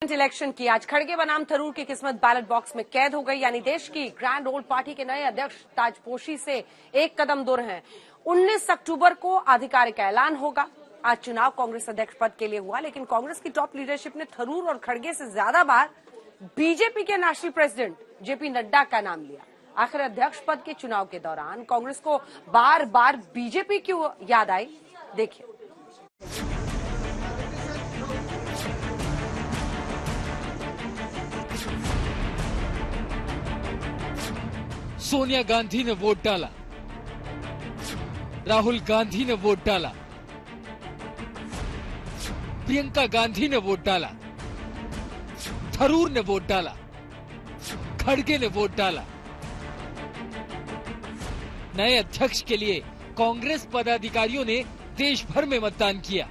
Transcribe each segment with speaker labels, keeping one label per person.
Speaker 1: Election की आज खड़गे बनाम थरूर की किस्मत बैलेट बॉक्स में कैद हो गई, यानी देश की ग्रैंड ओल्ड पार्टी के नए अध्यक्ष ताजपोशी से एक कदम दूर हैं। 19 अक्टूबर को आधिकारिक ऐलान होगा। आज चुनाव कांग्रेस अध्यक्ष पद के लिए हुआ, लेकिन कांग्रेस की टॉप लीडरशिप ने थरूर और खड़गे से ज्यादा बार बीजेपी के नेशनल प्रेसिडेंट जेपी नड्डा का नाम लिया। आखिर अध्यक्ष पद के चुनाव के दौरान कांग्रेस को बार बार बीजेपी क्यों याद आई, देखिए।
Speaker 2: सोनिया गांधी ने वोट डाला, राहुल गांधी ने वोट डाला, प्रियंका गांधी ने वोट डाला, थरूर ने वोट डाला, खड़गे ने वोट डाला। नए अध्यक्ष के लिए कांग्रेस पदाधिकारियों ने देश भर में मतदान किया।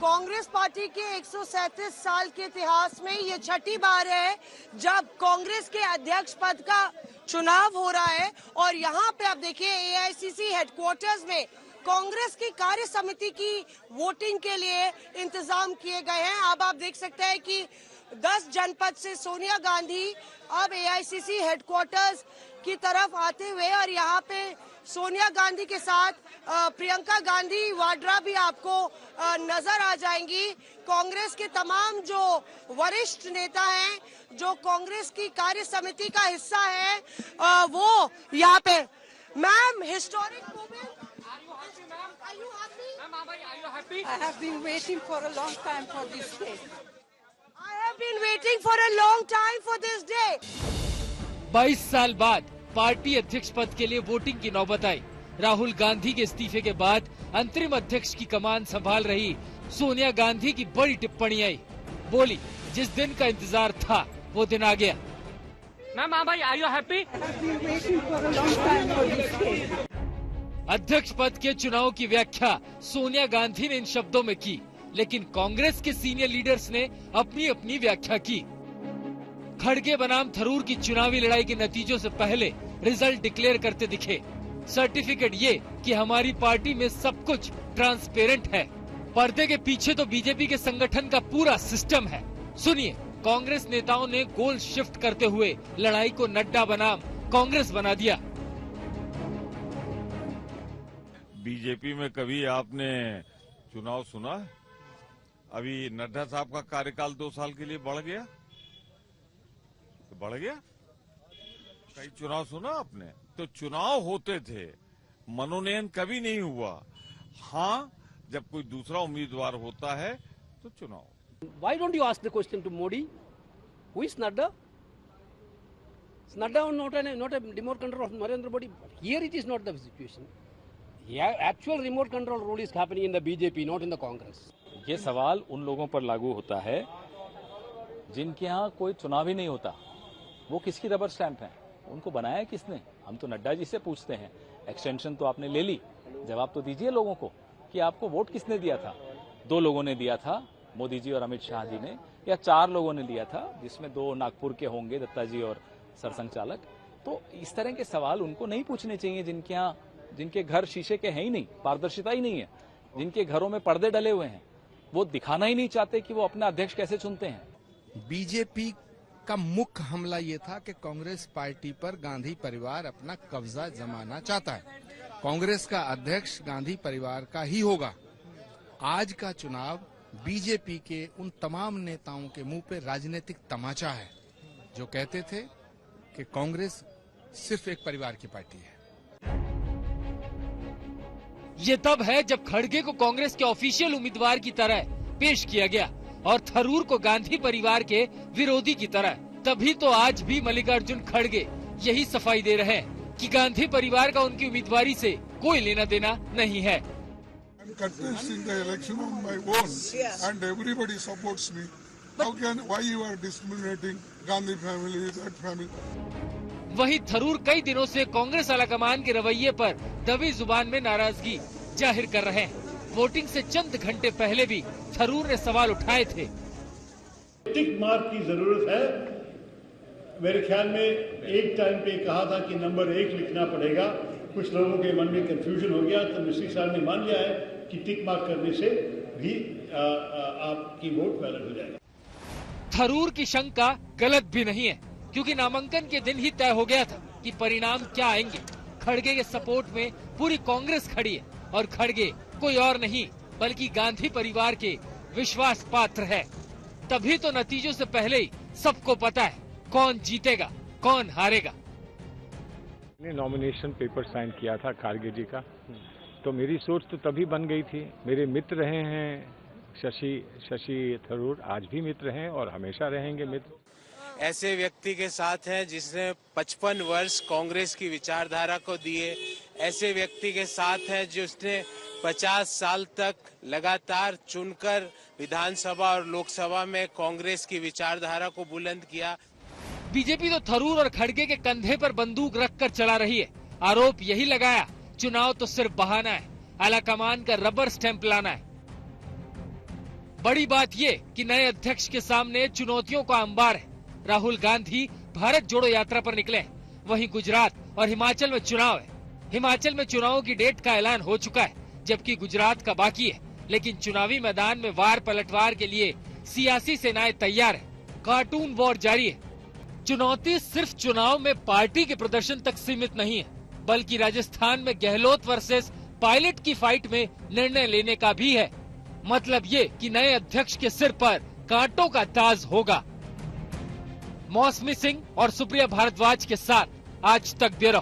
Speaker 3: कांग्रेस पार्टी के 137 साल के इतिहास में ये छठी बार है जब कांग्रेस के अध्यक्ष पद का चुनाव हो रहा है। और यहाँ पे आप देखिए एआईसीसी हेडक्वार्टर्स में कांग्रेस की कार्य समिति की वोटिंग के लिए इंतजाम किए गए हैं। अब आप देख सकते हैं कि 10 जनपद से सोनिया गांधी अब एआईसीसी हेडक्वार्टर्स की तरफ आते हुए, और यहाँ पे सोनिया गांधी के साथ प्रियंका गांधी वाड्रा भी आपको नजर आ जाएंगी। कांग्रेस के तमाम जो वरिष्ठ नेता हैं, जो कांग्रेस की कार्य समिति का हिस्सा है, वो यहाँ पे। Ma'am, historic moment. Are you happy? Ma'am, are you happy?
Speaker 4: I have been waiting for a long time for this day.
Speaker 3: I have been waiting for a long time for this day.
Speaker 2: 22 साल बाद party अध्यक्ष पद के लिए voting की नौबत आई। राहुल गांधी के इस्तीफे के बाद अंतरिम अध्यक्ष की कमान संभाल रही सोनिया गांधी की बड़ी टिप्पणी आई। बोली, जिस दिन का इंतजार था वो दिन आ गया।
Speaker 5: Ma'am, are you happy?
Speaker 2: अध्यक्ष पद के चुनाव की व्याख्या सोनिया गांधी ने इन शब्दों में की, लेकिन कांग्रेस के सीनियर लीडर्स ने अपनी अपनी व्याख्या की। खड़गे बनाम थरूर की चुनावी लड़ाई के नतीजों से पहले रिजल्ट डिक्लेयर करते दिखे। सर्टिफिकेट ये कि हमारी पार्टी में सब कुछ ट्रांसपेरेंट है। पर्दे के पीछे तो बीजेपी के संगठन का पूरा सिस्टम है। सुनिए, कांग्रेस नेताओं ने गोल शिफ्ट करते हुए लड़ाई को नड्डा बनाम कांग्रेस बना दिया।
Speaker 6: बीजेपी में कभी आपने चुनाव सुना? अभी नड्डा साहब का कार्यकाल 2 साल के लिए बढ़ गया, तो बढ़ गया। कई चुनाव सुना आपने? तो चुनाव होते थे, मनोनयन कभी नहीं हुआ। हाँ, जब कोई दूसरा उम्मीदवार होता है तो चुनाव।
Speaker 5: Why don't you ask the question to Modi? Who is Nadda? Is Nadda not a remote control of Narendra Modi? Here it is not the situation. Yeah, actual remote control rule is happening in the BJP, not in the Congress.
Speaker 7: ये सवाल उन लोगों पर लागू होता है जिनके यहाँ कोई चुनाव ही नहीं होता। वो किसकी रबर स्टैंप है? उनको बनाया किसने? हम तो नड्डा जी से पूछते हैं। एक्सटेंशन तो आपने ले ली, जवाब तो दीजिए लोगों को कि आपको वोट किसने दिया था। 2 लोगों ने दिया था, मोदी जी और अमित शाह जी ने, या 4 लोगों ने दिया था, जिसमें 2 नागपुर के होंगे, दत्ता जी और सरसंघ चालक। तो इस तरह के सवाल उनको नहीं पूछने चाहिए जिनके यहाँ, जिनके घर शीशे के हैं ही नहीं, पारदर्शिता ही नहीं है, जिनके घरों में पर्दे डले हुए हैं। वो दिखाना ही नहीं चाहते कि वो अपना अध्यक्ष कैसे चुनते हैं।
Speaker 8: बीजेपी का मुख्य हमला ये था कि कांग्रेस पार्टी पर गांधी परिवार अपना कब्जा जमाना चाहता है। कांग्रेस का अध्यक्ष गांधी परिवार का ही होगा। आज का चुनाव बीजेपी के उन तमाम नेताओं के मुंह पे राजनीतिक तमाचा है जो कहते थे कि कांग्रेस सिर्फ एक परिवार की पार्टी है।
Speaker 2: ये तब है जब खड़गे को कांग्रेस के ऑफिशियल उम्मीदवार की तरह पेश किया गया और थरूर को गांधी परिवार के विरोधी की तरह। तभी तो आज भी मल्लिकार्जुन खड़गे यही सफाई दे रहे हैं कि गांधी परिवार का उनकी उम्मीदवारी से कोई लेना देना नहीं है। वहीं थरूर कई दिनों से कांग्रेस आलाकमान के रवैये पर दबी जुबान में नाराजगी जाहिर कर रहे हैं। वोटिंग से चंद घंटे पहले भी थरूर ने सवाल उठाए थे।
Speaker 9: टिक मार्क की जरूरत है। मेरे ख्याल में एक टाइम पे कहा था कि नंबर 1 लिखना पड़ेगा। कुछ लोगों के मन में कंफ्यूजन हो गया, तो मिस्त्री साहब ने मान लिया है कि टिक मार्क करने से भी आपकी वोट वैलिड हो जाएगा।
Speaker 2: थरूर की शंका गलत भी नहीं है, क्योंकि नामांकन के दिन ही तय हो गया था कि परिणाम क्या आएंगे। खड़गे के सपोर्ट में पूरी कांग्रेस खड़ी है और खड़गे कोई और नहीं बल्कि गांधी परिवार के विश्वास पात्र है। तभी तो नतीजों से पहले ही सबको पता है कौन जीतेगा कौन हारेगा।
Speaker 10: मैंने नॉमिनेशन पेपर साइन किया था खारगे जी का, तो मेरी सोच तो तभी बन गई थी। मेरे मित्र रहे हैं शशि थरूर, आज भी मित्र हैं और हमेशा रहेंगे मित्र।
Speaker 11: ऐसे व्यक्ति के साथ हैं जिसने 55 वर्ष कांग्रेस की विचारधारा को दिए। ऐसे व्यक्ति के साथ हैं जिसने 50 साल तक लगातार चुनकर विधानसभा और लोकसभा में कांग्रेस की विचारधारा को बुलंद किया।
Speaker 2: बीजेपी तो थरूर और खड़गे के कंधे पर बंदूक रखकर चला रही है। आरोप यही लगाया, चुनाव तो सिर्फ बहाना है, आलाकमान का रबर स्टैंप लाना है। बड़ी बात ये कि नए अध्यक्ष के सामने चुनौतियों का अंबार है। राहुल गांधी भारत जोड़ो यात्रा पर निकले हैं, वहीं गुजरात और हिमाचल में चुनाव है। हिमाचल में चुनावों की डेट का ऐलान हो चुका है, जबकि गुजरात का बाकी है। लेकिन चुनावी मैदान में वार पलटवार के लिए सियासी सेनाएं तैयार है। कार्टून वॉर जारी है। चुनौती सिर्फ चुनाव में पार्टी के प्रदर्शन तक सीमित नहीं है, बल्कि राजस्थान में गहलोत वर्सेस पायलट की फाइट में निर्णय लेने का भी है। मतलब ये कि नए अध्यक्ष के सिर पर कांटों का ताज होगा। मौसमी सिंह और सुप्रिया भारद्वाज के साथ आज तक ब्यूरो।